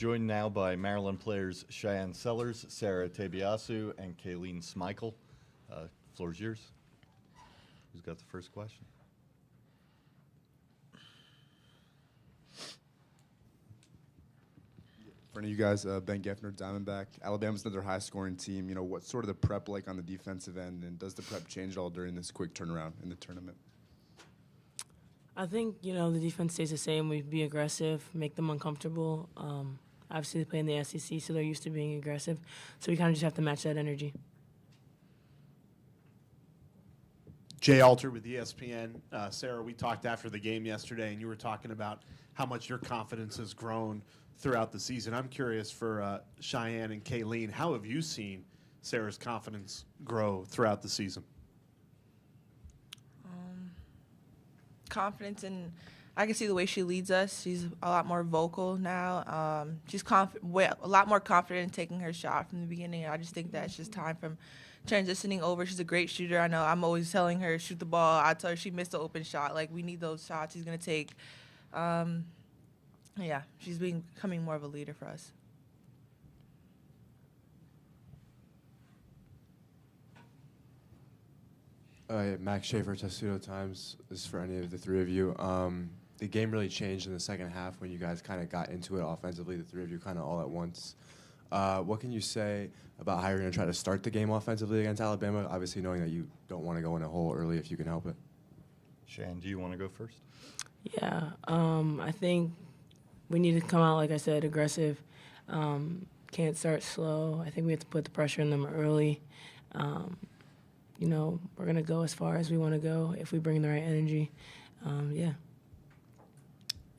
joined now by Maryland players Cheyenne Sellers, Sarah Tabiasu, and Kayleen Smichael. Floor's yours. Who's got the first question? For any of you guys, Ben Geffner, Diamondback. Alabama's another high-scoring team. You know, what's sort of the prep like on the defensive end, and does the prep change at all during this quick turnaround in the tournament? I think, the defense stays the same. We be aggressive, make them uncomfortable. Obviously, they play in the SEC, so they're used to being aggressive. So we kind of just have to match that energy. Jay Alter with ESPN. Sarah, we talked after the game yesterday, and you were talking about how much your confidence has grown throughout the season. I'm curious for Cheyenne and Kayleen, how have you seen Sarah's confidence grow throughout the season? Confidence, and I can see the way she leads us. She's a lot more vocal now. She's a lot more confident in taking her shot from the beginning. I just think that it's just time from transitioning over. She's a great shooter. I know I'm always telling her, shoot the ball. I tell her she missed the open shot. Like, we need those shots she's going to take. Yeah, she's becoming more of a leader for us. Max Schaefer, Testudo Times. This is for any of the three of you. The game really changed in the second half when you guys kind of got into it offensively, the three of you kind of all at once. What can you say about how you're going to try to start the game offensively against Alabama, obviously knowing that you don't want to go in a hole early if you can help it? Cheyenne, do you want to go first? Yeah, I think we need to come out, like I said, aggressive. Can't start slow. I think we have to put the pressure on them early. We're going to go as far as we want to go if we bring the right energy. Yeah.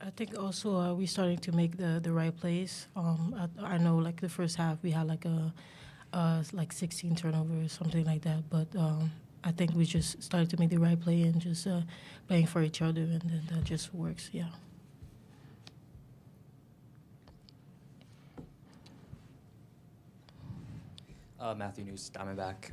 I think also we're starting to make the right plays. I know, like, the first half we had like 16 turnovers, something like that. But I think we just started to make the right play and just playing for each other, and then that just works, yeah. Matthew News, Diamondback.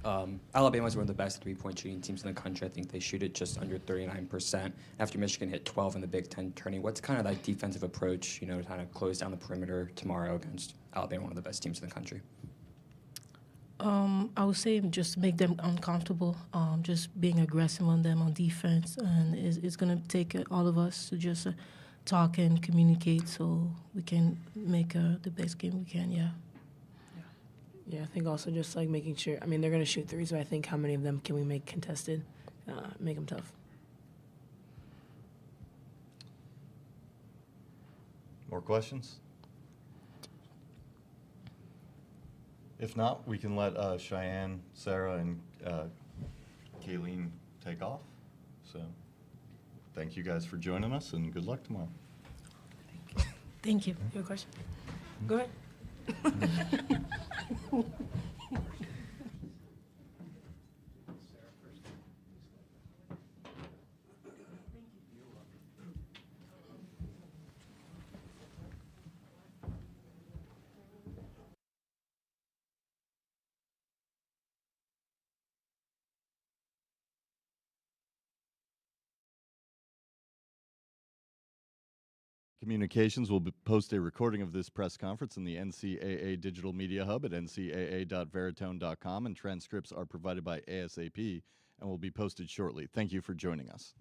Alabama is one of the best three-point shooting teams in the country. I think they shoot it just under 39%. After Michigan hit 12 in the Big Ten tourney, what's kind of that defensive approach, to kind of close down the perimeter tomorrow against Alabama, one of the best teams in the country? I would say just make them uncomfortable, just being aggressive on them on defense, and it's going to take all of us to just talk and communicate so we can make the best game we can, yeah. Yeah, I think also just like making sure. I mean, they're going to shoot threes, but I think how many of them can we make contested, make them tough. More questions? If not, we can let Cheyenne, Sarah, and Kayleen take off. So thank you guys for joining us, and good luck tomorrow. Thank you. You have a question? Go ahead. Communications will post a recording of this press conference in the NCAA Digital Media Hub at ncaa.veritone.com, and transcripts are provided by ASAP and will be posted shortly. Thank you for joining us.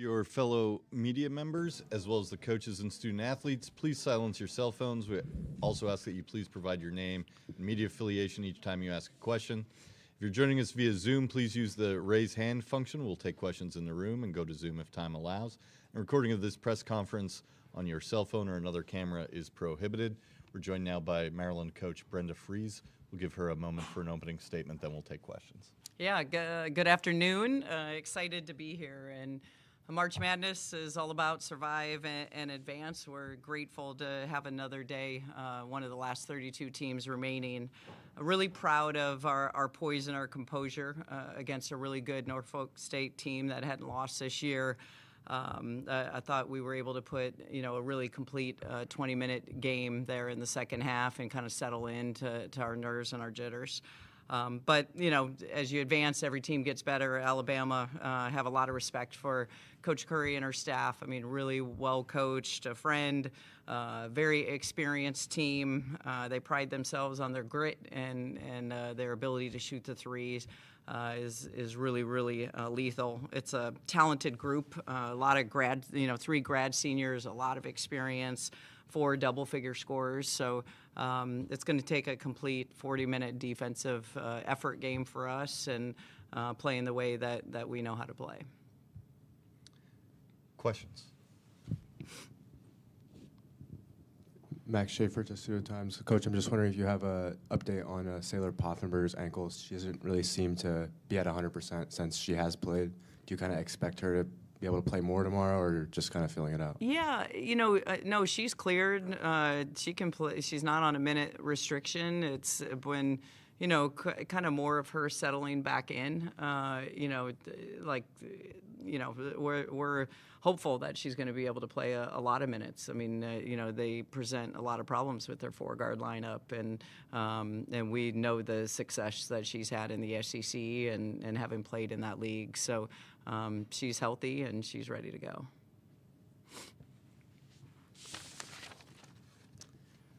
your fellow media members, as well as the coaches and student athletes, please silence your cell phones. We also ask that you please provide your name and media affiliation each time you ask a question. If you're joining us via Zoom, please use the raise hand function. We'll take questions in the room and go to Zoom if time allows. A recording of this press conference on your cell phone or another camera is prohibited. We're joined now by Maryland coach Brenda Frese. We'll give her a moment for an opening statement, then we'll take questions. Yeah, good afternoon. Excited to be here. And March Madness is all about survive and advance. We're grateful to have another day, one of the last 32 teams remaining. Really proud of our poise and our composure against a really good Norfolk State team that hadn't lost this year. I thought we were able to put, a really complete 20-minute game there in the second half and kind of settle into our nerves and our jitters. But, as you advance, every team gets better. Alabama have a lot of respect for Coach Curry and her staff. I mean, really well coached, a friend, very experienced team. They pride themselves on their grit and their ability to shoot the threes. Is really, really lethal. It's a talented group, a lot of 3 grad seniors, a lot of experience, 4 double-figure scorers. So it's going to take a complete 40-minute defensive effort game for us and playing the way that we know how to play. Questions? Max Schaefer, Testudo Times. Coach, I'm just wondering if you have an update on Saylor Poffenberg's ankles. She doesn't really seem to be at 100% since she has played. Do you kind of expect her to be able to play more tomorrow, or you're just kind of feeling it out? Yeah, no, she's cleared. She can play. She's not on a minute restriction. It's when, kind of more of her settling back in. We're hopeful that she's going to be able to play a lot of minutes. I mean, they present a lot of problems with their 4-guard lineup, and we know the success that she's had in the SEC and having played in that league. So she's healthy and she's ready to go.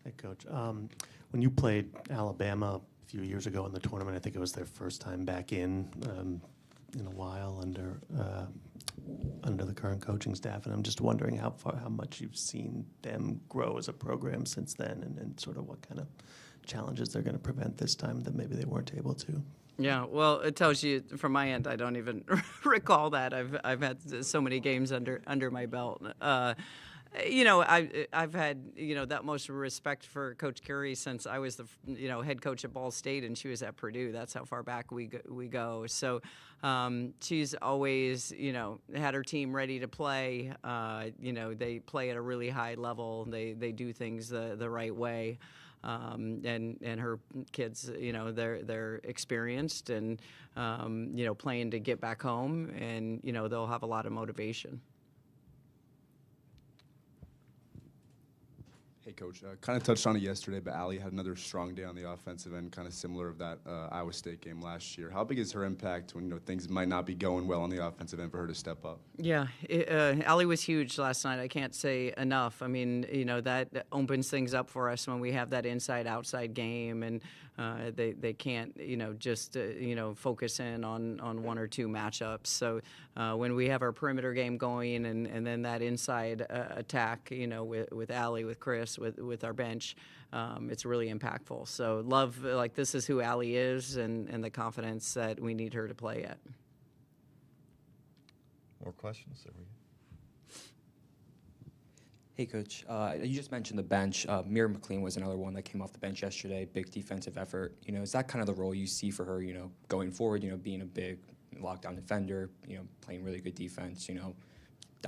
Hey, Coach. When you played Alabama a few years ago in the tournament, I think it was their first time back in a while under the current coaching staff, and I'm just wondering how much you've seen them grow as a program since then, and sort of what kind of challenges they're going to prevent this time that maybe they weren't able to. Yeah, well, it tells you from my end. I don't even recall that. I've had so many games under my belt. I've had that most respect for Coach Curry since I was the head coach at Ball State and she was at Purdue. That's how far back we go. So she's always had her team ready to play. They play at a really high level. They do things the right way. And her kids, they're experienced and playing to get back home, and they'll have a lot of motivation. Hey, Coach, kind of touched on it yesterday, but Allie had another strong day on the offensive end, kind of similar of that Iowa State game last year. How big is her impact when things might not be going well on the offensive end for her to step up? Yeah, Allie was huge last night. I can't say enough. I mean, that opens things up for us when we have that inside-outside game, and they can't, just focus in on 1 or 2 matchups. So when we have our perimeter game going, and then that inside attack, with Allie, with Chris, with our bench, it's really impactful. So love, this is who Allie is, and the confidence that we need her to play at. More questions? There we go. Hey, Coach. You just mentioned the bench. Mira McLean was another one that came off the bench yesterday. Big defensive effort. Is that kind of the role you see for her? Going forward. Being a big lockdown defender. Playing really good defense. Down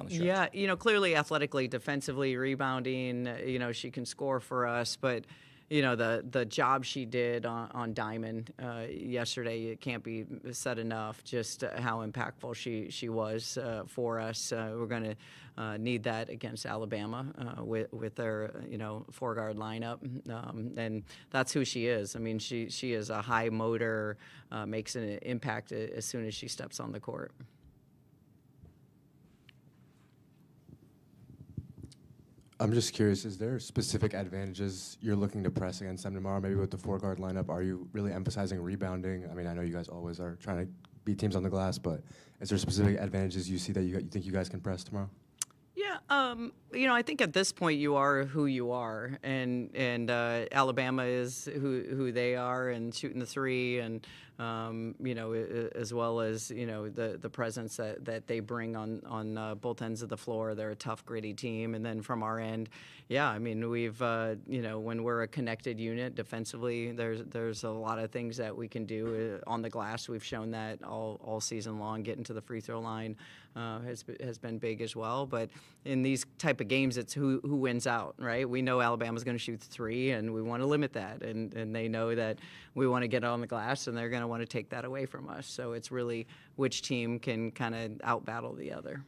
the stretch. Yeah. Clearly, athletically, defensively, rebounding. She can score for us, but. The job she did on Diamond yesterday, it can't be said enough, just how impactful she was for us. We're going to need that against Alabama with their, 4-guard lineup. And that's who she is. I mean, she is a high motor, makes an impact as soon as she steps on the court. I'm just curious, is there specific advantages you're looking to press against them tomorrow, maybe with the 4-guard lineup? Are you really emphasizing rebounding? I mean, I know you guys always are trying to beat teams on the glass, but is there specific advantages you see that you think you guys can press tomorrow? Yeah, I think at this point you are who you are, and Alabama is who they are, and shooting the three, and as well as the presence that they bring on both ends of the floor. They're a tough, gritty team, and then from our end, yeah, I mean we've when we're a connected unit defensively, there's a lot of things that we can do on the glass. We've shown that all season long. Getting to the free throw line has been big as well, but in these type of games, it's who wins out, right? We know Alabama's going to shoot the three, and we want to limit that, and they know that we want to get it on the glass, and they're going to want to take that away from us. So it's really which team can kind of out-battle the other.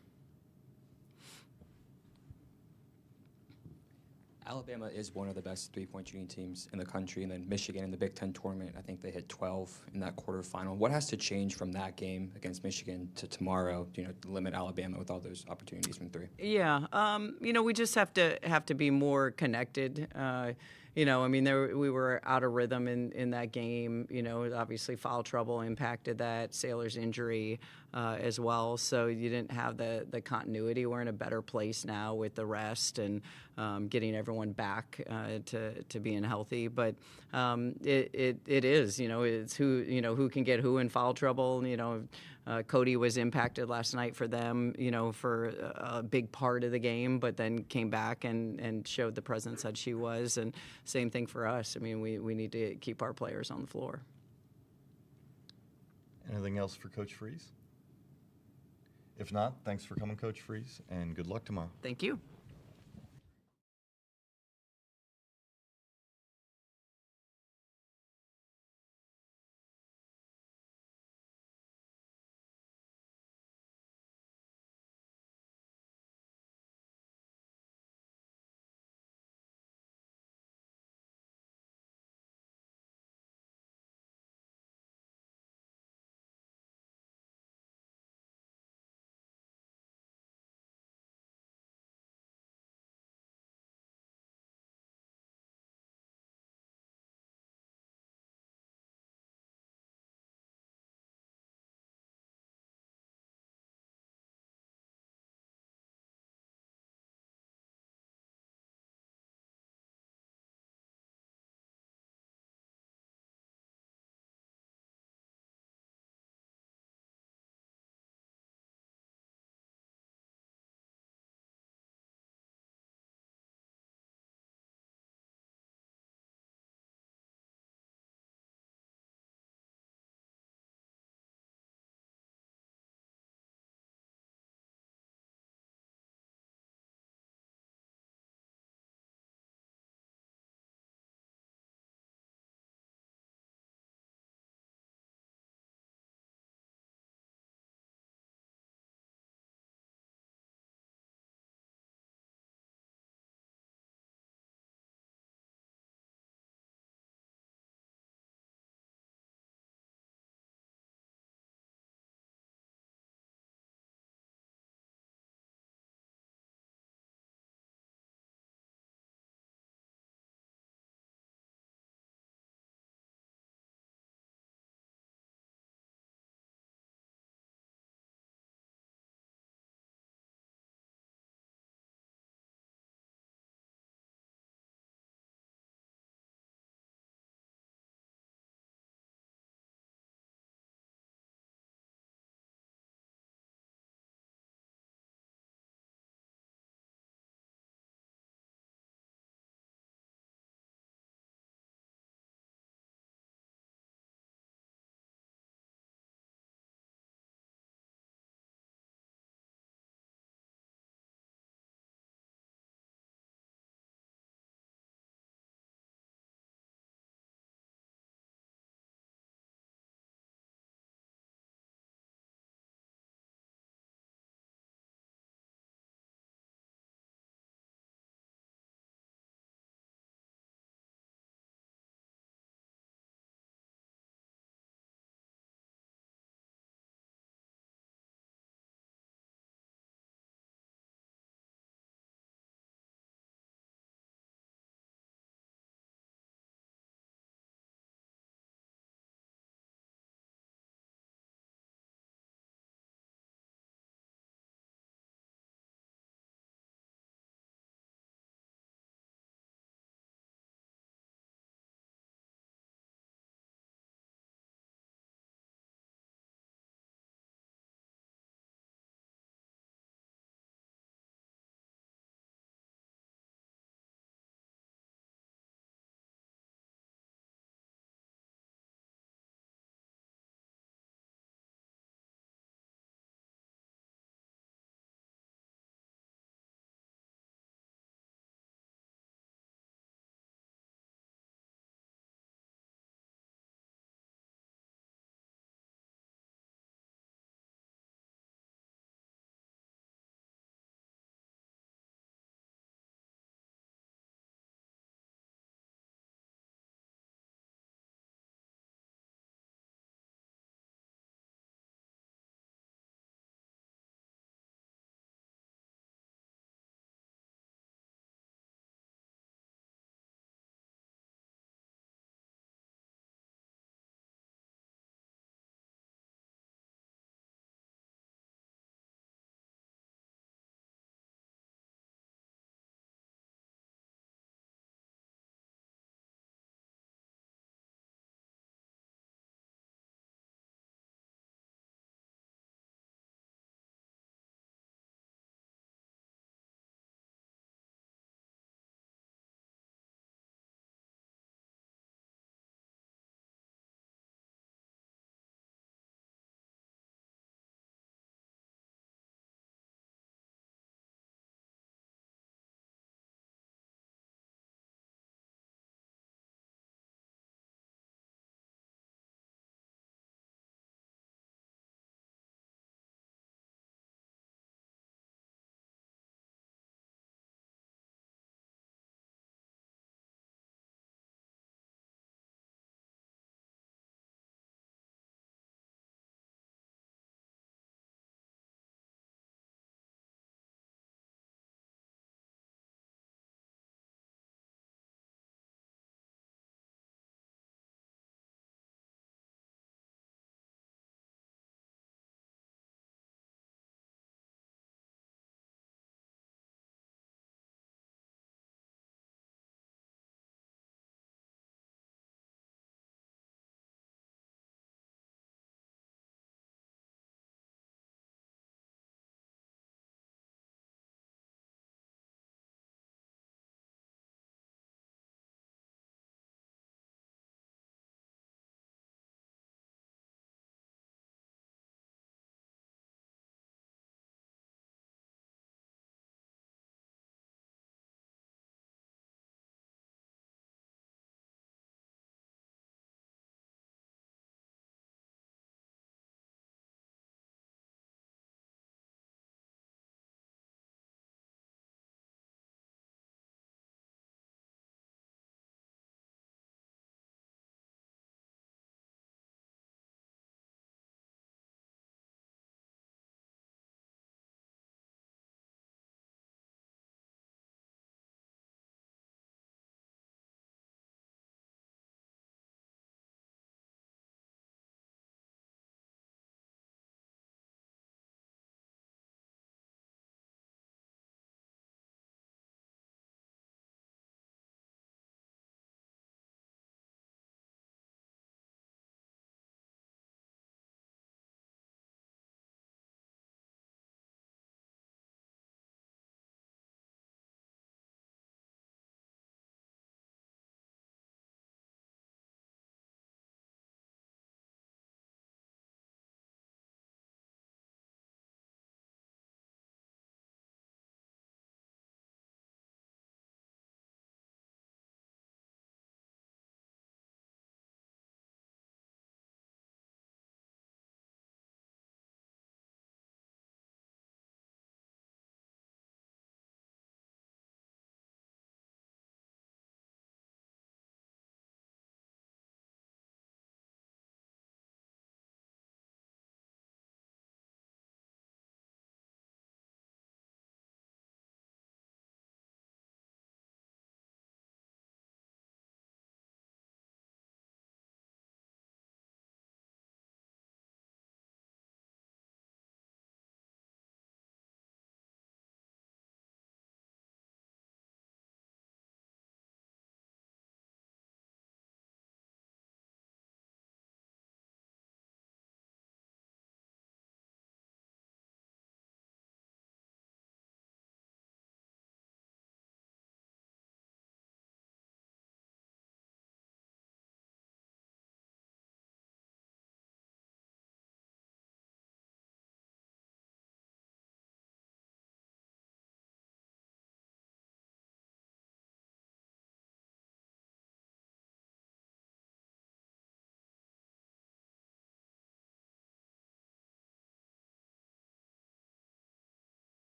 Alabama is one of the best three-point shooting teams in the country, and then Michigan in the Big Ten tournament, I think they hit 12 in that quarterfinal. What has to change from that game against Michigan to tomorrow, to limit Alabama with all those opportunities from three? Yeah, we just have to be more connected. We were out of rhythm in that game. Obviously foul trouble impacted that, Sailor's injury as well. So you didn't have the continuity. We're in a better place now with the rest and getting everyone back to being healthy. But it is, it's who can get who in foul trouble. Cody was impacted last night for them, for a big part of the game, but then came back and showed the presence that she was. And same thing for us. I mean, we need to keep our players on the floor. Anything else for Coach Frese? If not, thanks for coming, Coach Frese, and good luck tomorrow. Thank you.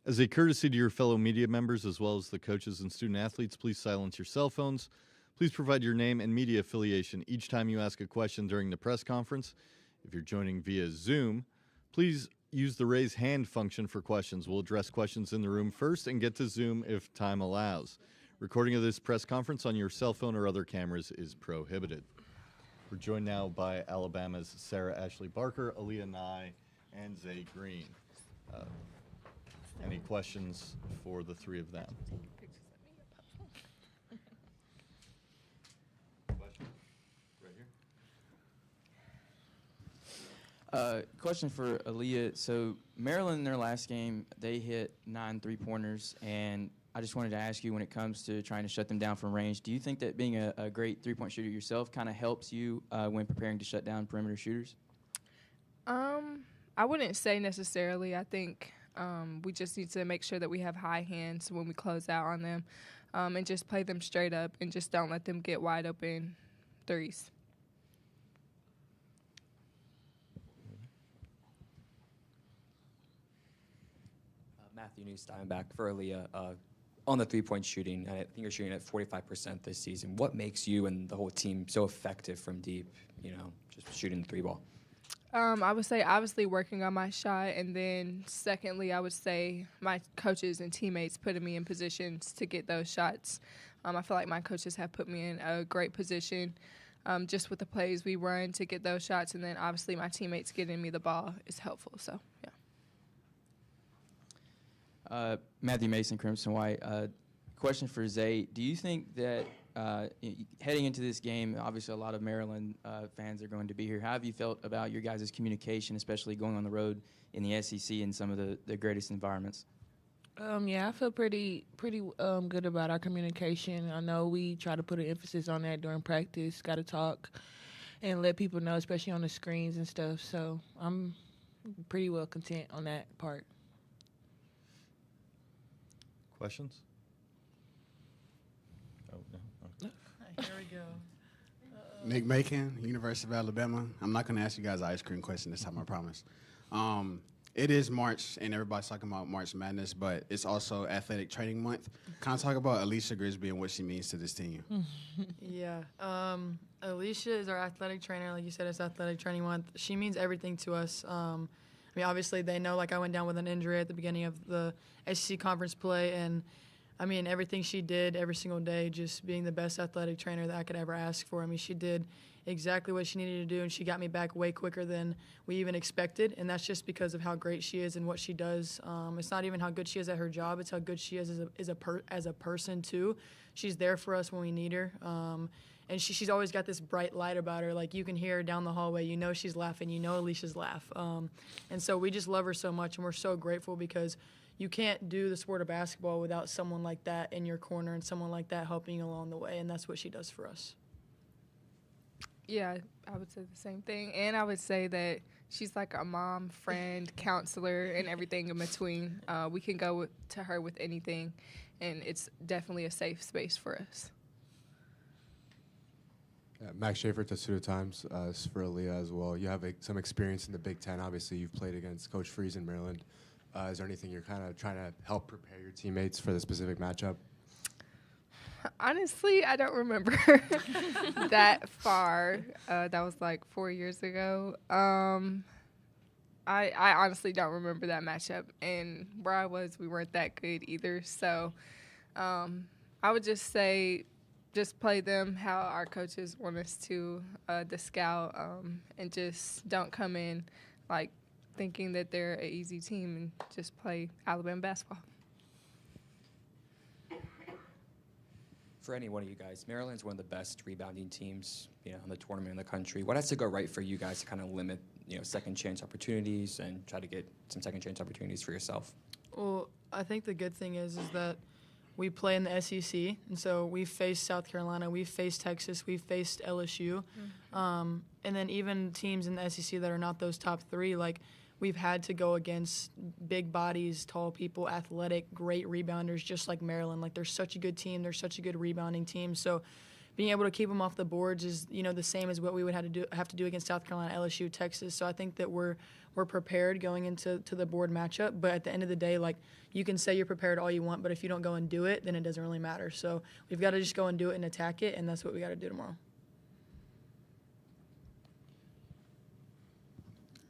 As a courtesy to your fellow media members as well as the coaches and student athletes, please silence your cell phones. Please provide your name and media affiliation each time you ask a question during the press conference. If you're joining via Zoom, please use the raise hand function for questions. We'll address questions in the room first and get to Zoom if time allows. Recording of this press conference on your cell phone or other cameras is prohibited. We're joined now by Alabama's Sarah Ashley Barker, Aaliyah Nye, and Zay Green. Any questions for the three of them? Question? Right here. Question for Aaliyah. So Maryland in their last game, they hit 9 3-pointers, and I just wanted to ask you, when it comes to trying to shut them down from range, do you think that being a great 3-point shooter yourself kind of helps you when preparing to shut down perimeter shooters? I wouldn't say necessarily. I think we just need to make sure that we have high hands when we close out on them, and just play them straight up and just don't let them get wide open threes. Matthew News, Diamondback for Aaliyah. On the 3-point shooting, I think you're shooting at 45% this season. What makes you and the whole team so effective from deep, just shooting the 3-ball? I would say obviously working on my shot, and then secondly, I would say my coaches and teammates putting me in positions to get those shots. I feel like my coaches have put me in a great position just with the plays we run to get those shots, and then obviously my teammates getting me the ball is helpful. So, yeah. Matthew Mason, Crimson White. Question for Zay. Do you think that heading into this game, obviously a lot of Maryland fans are going to be here. How have you felt about your guys' communication, especially going on the road in the SEC in some of the greatest environments? Yeah, I feel pretty good about our communication. I know we try to put an emphasis on that during practice. Got to talk and let people know, especially on the screens and stuff. So I'm pretty well content on that part. Questions? Oh, no. Okay. Here we go. Nick Macon, University of Alabama. I'm not going to ask you guys an ice cream question this time, I promise. It is March, and everybody's talking about March Madness, but it's also Athletic Training Month. Kind of talk about Alicia Grisby and what she means to this team. Yeah. Alicia is our athletic trainer. Like you said, it's Athletic Training Month. She means everything to us. Obviously, they know, I went down with an injury at the beginning of the SEC conference play, and, everything she did every single day, just being the best athletic trainer that I could ever ask for. She did exactly what she needed to do, and she got me back way quicker than we even expected, and that's just because of how great she is and what she does. It's not even how good she is at her job, it's how good she is as a person, too. She's there for us when we need her, and she's always got this bright light about her. You can hear her down the hallway. You know she's laughing. You know Alicia's laugh. And so we just love her so much, and we're so grateful because you can't do the sport of basketball without someone like that in your corner and someone like that helping you along the way, and that's what she does for us. Yeah, I would say the same thing. And I would say that she's like a mom, friend, counselor, and everything in between. We can go to her with anything, and it's definitely a safe space for us. Max Schaefer, Testudo Times, for Aaliyah as well. You have some experience in the Big Ten. Obviously, you've played against Coach Frese in Maryland. Is there anything you're kind of trying to help prepare your teammates for the specific matchup? Honestly, I don't remember that far. That was 4 years ago. I honestly don't remember that matchup. And where I was, we weren't that good either. So I would just say just play them how our coaches want us to, the scout, and just don't come in thinking that they're an easy team and just play Alabama basketball. For any one of you guys, Maryland's one of the best rebounding teams, in the tournament in the country. What has to go right for you guys to kind of limit, second chance opportunities and try to get some second chance opportunities for yourself? Well, I think the good thing is that we play in the SEC, and so we've faced South Carolina, we've faced Texas, we've faced LSU, and then even teams in the SEC that are not those top three, we've had to go against big bodies, tall people, athletic, great rebounders, just like Maryland. They're such a good team. They're such a good rebounding team. So being able to keep them off the boards is, the same as what we would have to do against South Carolina, LSU, Texas. So I think that we're prepared going into the board matchup. But at the end of the day, like, you can say you're prepared all you want, but if you don't go and do it, then it doesn't really matter. So we've got to just go and do it and attack it, and that's what we got to do tomorrow.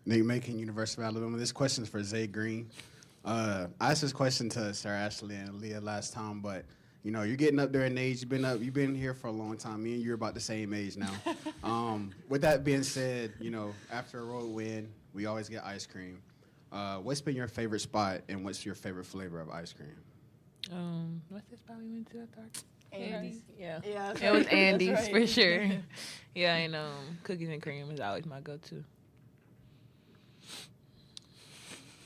Nate Macon, University of Alabama. This question is for Zay Green. I asked this question to Sarah Ashley and Leah last time, but you're getting up there in age. You've been here for a long time. Me and you are about the same age now. With that being said, after a road win, we always get ice cream. What's been your favorite spot, and what's your favorite flavor of ice cream? What's the spot we went to at Target? Andy's. Yeah. Yeah, It was Andy's right. for sure. Yeah, and cookies and cream is always my go-to.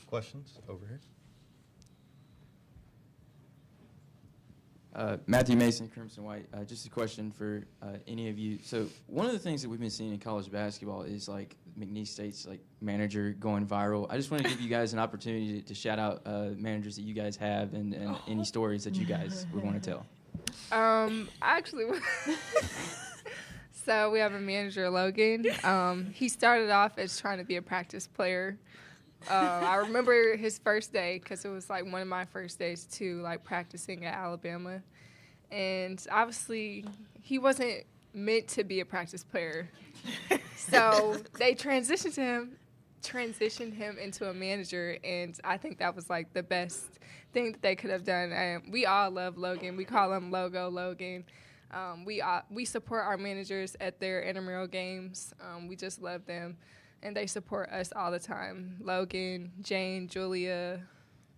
Questions over here? Matthew Mason, Crimson White. Just a question for any of you. So one of the things that we've been seeing in college basketball is like McNeese State's like manager going viral. I just want to give you guys an opportunity to shout out managers that you guys have and any stories that you guys would want to tell. Actually, so we have a manager, Logan. He started off as trying to be a practice player. I remember his first day because it was like one of my first days too, like practicing at Alabama. And obviously he wasn't meant to be a practice player. So they transitioned him into a manager, and I think that was like the best thing that they could have done. And we all love Logan. We call him Logo Logan. We support our managers at their intramural games. We just love them. And they support us all the time. Logan, Jane, Julia,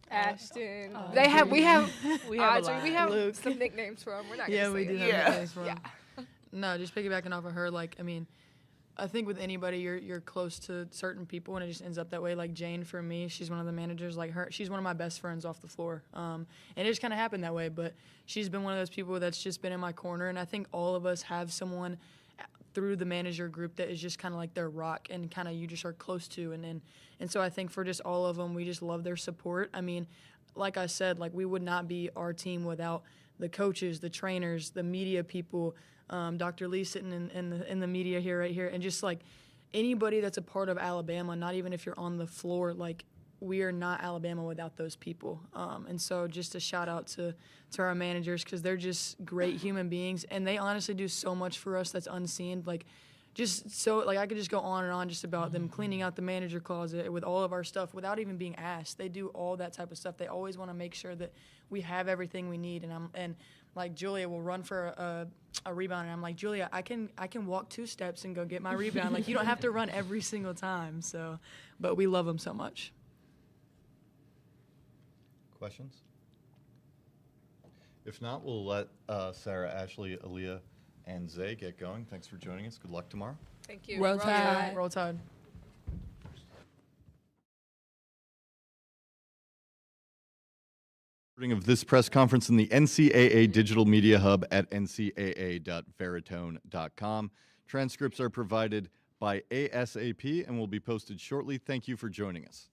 Ashton. We have Audrey. We have Luke. some nicknames for them. We're not Yeah, gonna we say do it. have nicknames for 'em. Yeah. No, just piggybacking off of her, I think with anybody, you're close to certain people, and it just ends up that way. Like Jane, for me, she's one of the managers. Like her, she's one of my best friends off the floor. And it just kind of happened that way. But she's been one of those people that's just been in my corner, and I think all of us have someone through the manager group that is just kind of like their rock and kind of you just are close to. And so I think for just all of them, we just love their support. I mean, like I said, like we would not be our team without the coaches, the trainers, the media people, Dr. Lee sitting in the media here, right here, and just like anybody that's a part of Alabama, not even if you're on the floor, like we are not Alabama without those people. And so just a shout out to our managers because they're just great human beings, and they honestly do so much for us that's unseen. Like just so like I could just go on and on just about them cleaning out the manager closet with all of our stuff without even being asked. They do all that type of stuff. They always want to make sure that we have everything we need. And like Julia will run for a rebound, and I'm like, Julia, I can walk 2 steps and go get my rebound. Like you don't have to run every single time. So, but we love them so much. Questions? If not, we'll let Sarah, Ashley, Aaliyah, and Zay get going. Thanks for joining us. Good luck tomorrow. Thank you. Roll Tide. Roll Tide. Of this press conference in the NCAA Digital Media Hub at ncaa.veritone.com. Transcripts are provided by ASAP and will be posted shortly. Thank you for joining us.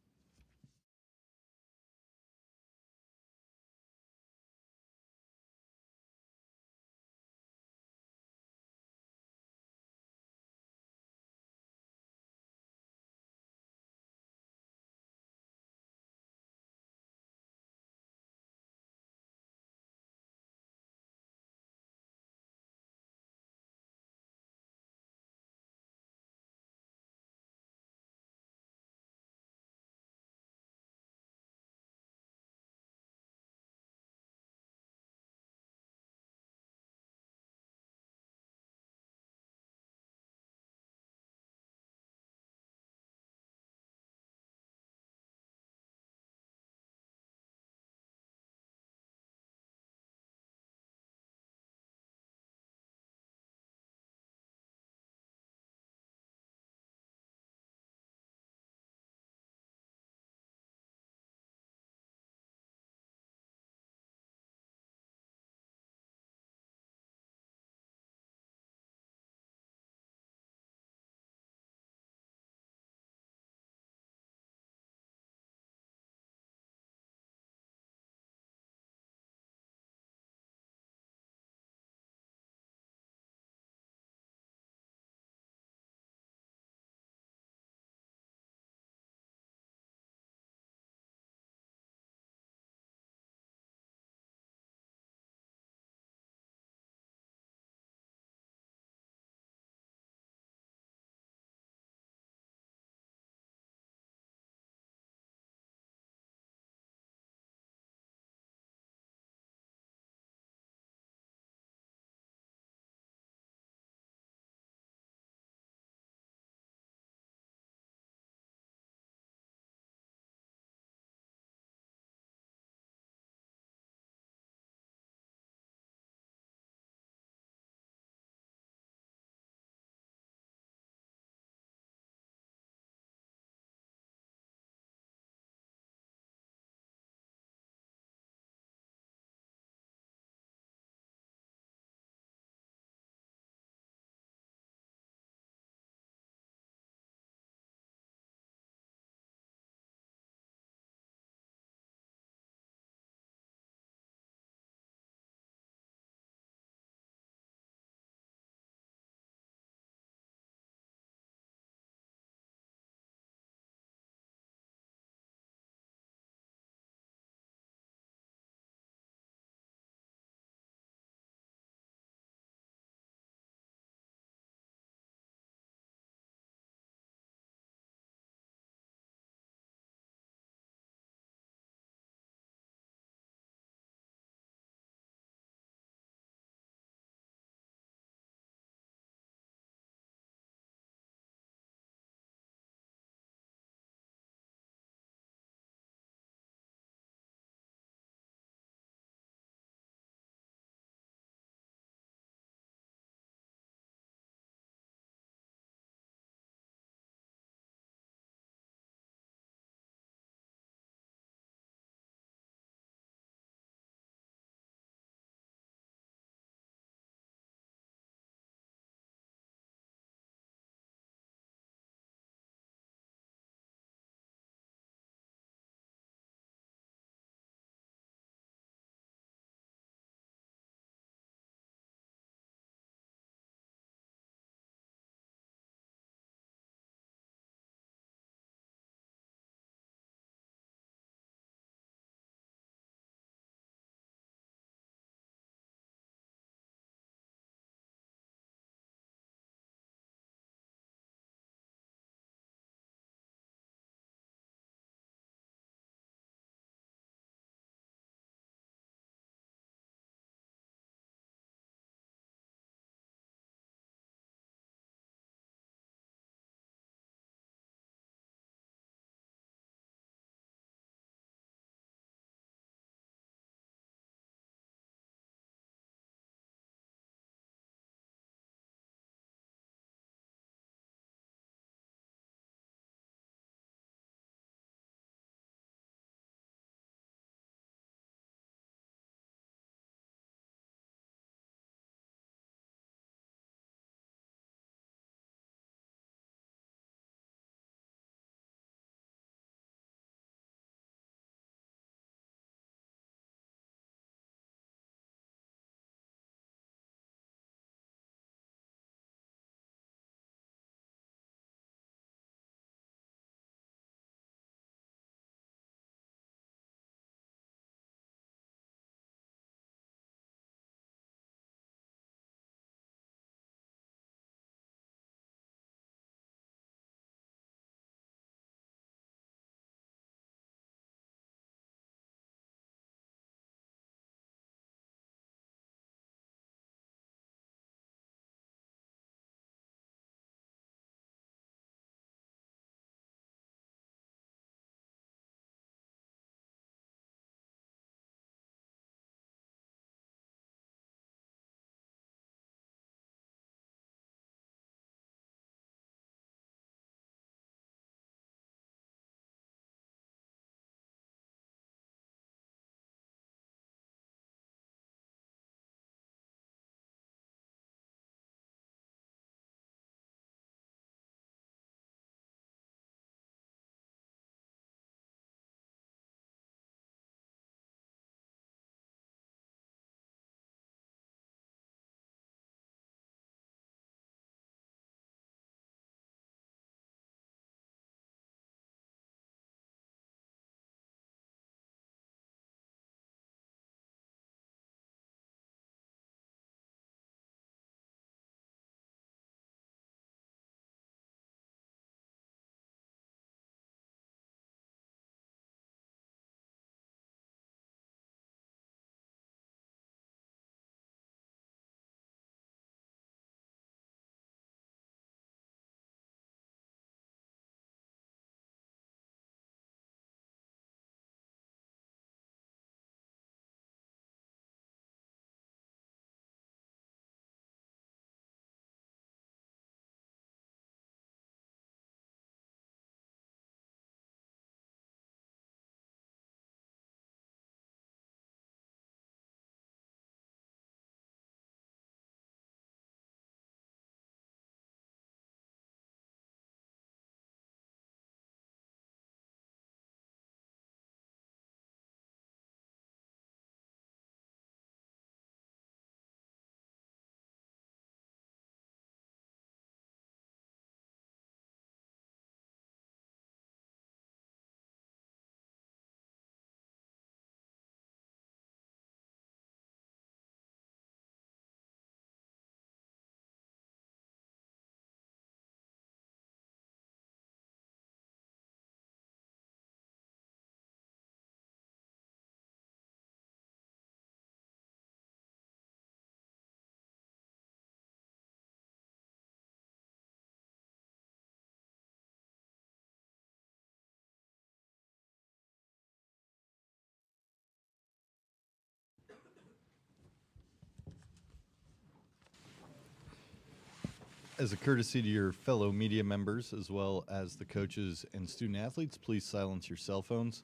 As a courtesy to your fellow media members, as well as the coaches and student athletes, please silence your cell phones.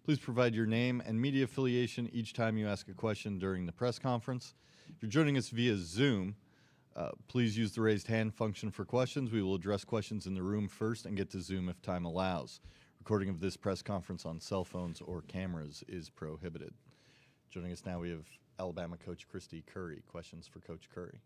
Please provide your name and media affiliation each time you ask a question during the press conference. If you're joining us via Zoom, please use the raised hand function for questions. We will address questions in the room first and get to Zoom if time allows. Recording of this press conference on cell phones or cameras is prohibited. Joining us now, we have Alabama coach Christy Curry. Questions for Coach Curry.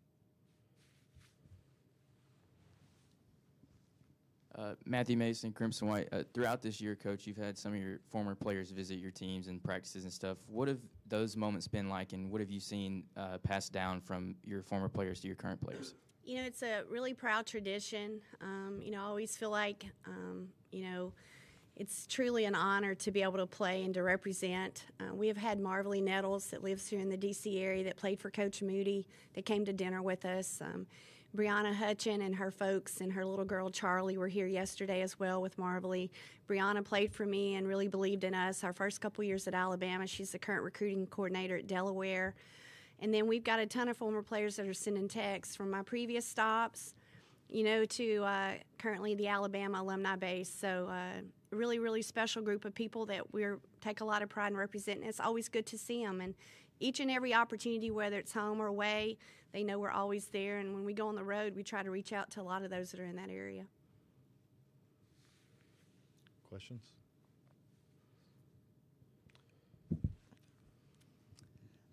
Matthew Mason, Crimson White. Throughout this year, Coach, you've had some of your former players visit your teams and practices and stuff. What have those moments been like, and what have you seen passed down from your former players to your current players? You know, it's a really proud tradition. You know, I always feel like, you know, it's truly an honor to be able to play and to represent. We have had Marvelly Nettles that lives here in the D.C. area that played for Coach Moody that came to dinner with us. Brianna Hutchin and her folks and her little girl Charlie were here yesterday as well with Marvelly. Brianna played for me and really believed in us our first couple years at Alabama. She's the current recruiting coordinator at Delaware. And then we've got a ton of former players that are sending texts from my previous stops, you know, to currently the Alabama alumni base. So really, really special group of people that we take a lot of pride in representing. It's always good to see them. And each and every opportunity, whether it's home or away, they know we're always there. And when we go on the road, we try to reach out to a lot of those that are in that area. Questions?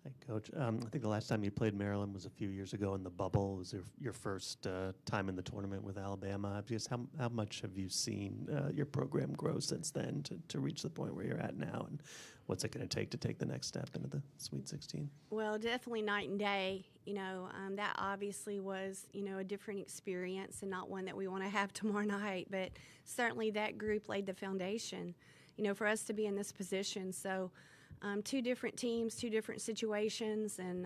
Hey, Coach. I think the last time you played Maryland was a few years ago in the bubble. It was your first time in the tournament with Alabama. Just how much have you seen your program grow since then to reach the point where you're at now? And what's it going to take the next step into the Sweet 16? Well, definitely night and day. You know, that obviously was, you know, a different experience and not one that we want to have tomorrow night. But certainly that group laid the foundation, you know, for us to be in this position. So two different teams, two different situations, and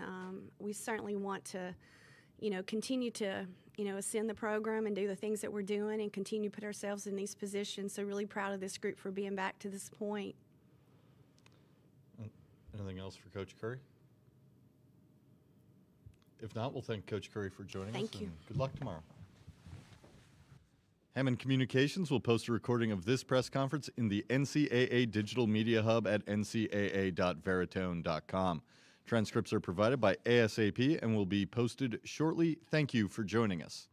we certainly want to, you know, continue to, you know, ascend the program and do the things that we're doing and continue to put ourselves in these positions. So really proud of this group for being back to this point. Anything else for Coach Curry? If not, we'll thank Coach Curry for joining us. Thank you. And good luck tomorrow. Hammond Communications will post a recording of this press conference in the NCAA Digital Media Hub at ncaa.veritone.com. Transcripts are provided by ASAP and will be posted shortly. Thank you for joining us.